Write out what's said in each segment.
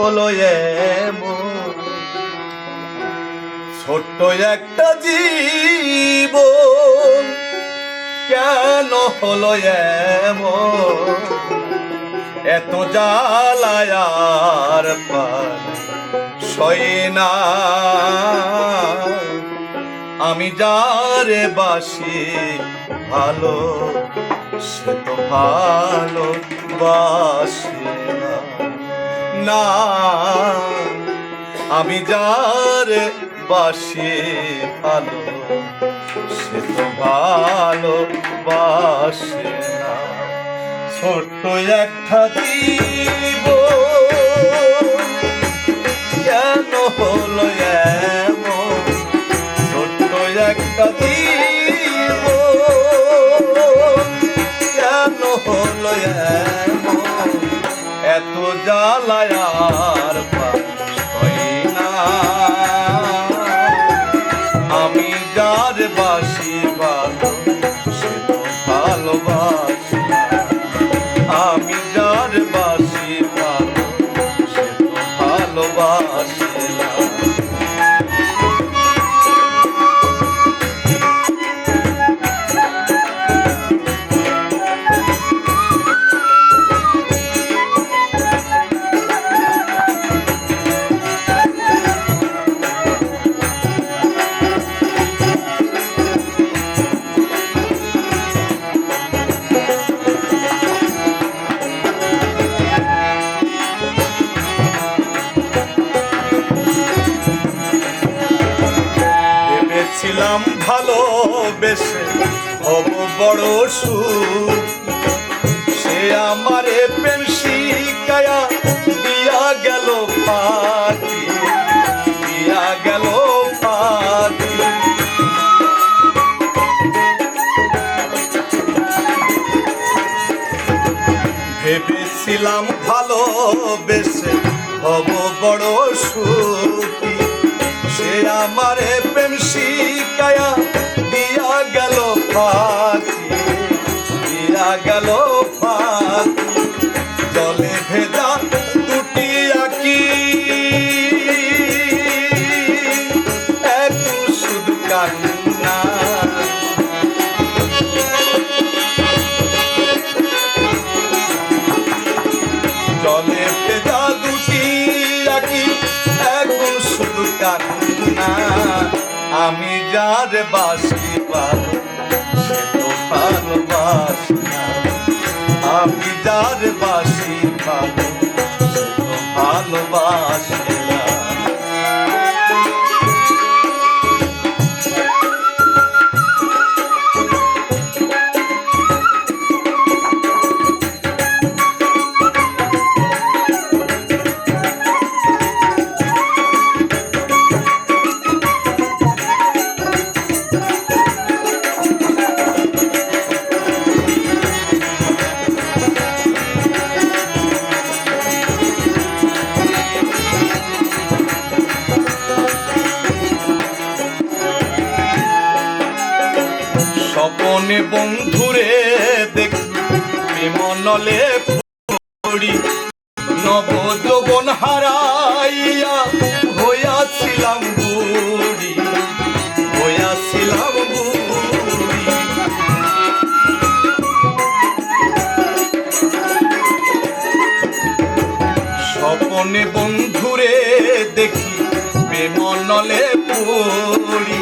হলো এমন, ছোট্ট একটা জীবন কেন হলো এমন, এত জ্বালায় আর পার সই না। আমি যারে বাসি ভালো, সে তো ভালো বাসে না। আমি যারে বাসি ভালো, সে তো ভালো বাসে না। ছোট্ট একটা জীবন কেন হলো এমন, ছোট্ট একটা জীবন কেন হলো এমন, এত জ্বালায় আর পার হয় না। আমি যার বাসি ভালো, সে তো ভালোবাসে না। আমি যার বাসি ভালো, সে তো ভালোবাসে না। ছিলাম ভালোবেসে হব বড় সুখ, সে আমারে প্রেম শিখায়া দিয়া গেল ফাঁকি, দিয়া গেল ফাঁকি। ভেবেছিলাম ভালোবেসে হব বড় সুখী, সে আমারে প্রেম শিখায়া দিয়া গেল ফাঁকি, দিয়া গেল ফাঁকি। জলে ভেজা দুটি আঁকি একটু শুধু কান্না, জলে ভেজা দুটি আঁকি এখন শুধু কান্না। আমি যার বাসি ভালো, সে তো ভালোবাসে না। আমি যার বাসি ভালো, সে তো ভালোবাসে না। স্বপনে বন্ধুরে দেখি বিমনলে পড়ি, নব যৌবন হারাইয়া হইয়াছিলাম বুড়ি, হইয়াছিলাম বুড়ি। স্বপনে বন্ধুরে দেখি বিমনলে পড়ি,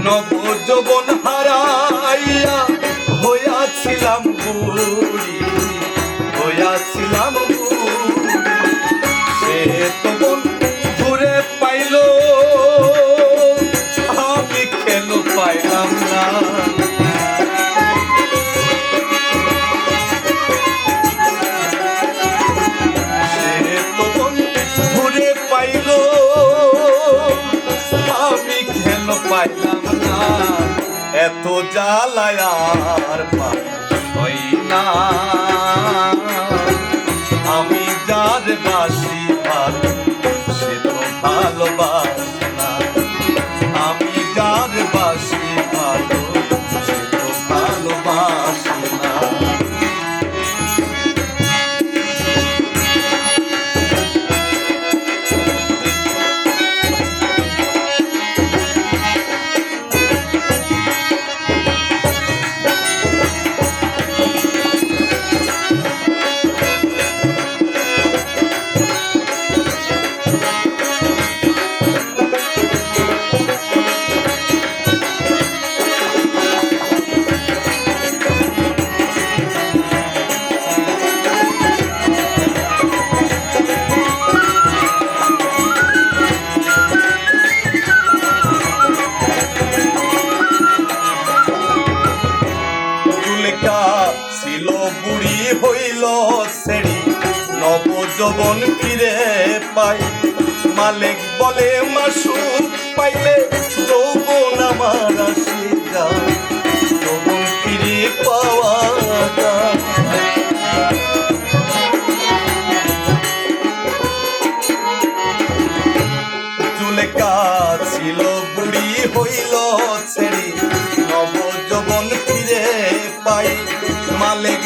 নব যৌবন হারাইয়া হইয়াছিলাম বুড়ি, হইয়াছিলাম বুড়ি। সে তো বন্ধুরে পাইল, আমি কেন পাইলাম না। সে তো বন্ধুরে পাইল, আমি কেন পাইলাম না। এত জ্বালায় আর পার হয় না। আমি যার বাসি ভালো, সে তো ভালোবাসে না। আমি যার বাসি ভালো, সে তো ভালোবাসে না। যৌবন ফিরে পাই। মালিক বলে মাসুক পাইলে যৌবন আমার আসে যায়, যৌবন ফিরে পাওয়া যায়। জুলেখা ছিল বুড়ি হইল ছেড়ে, নব যৌবন ফিরে পাই। মালিক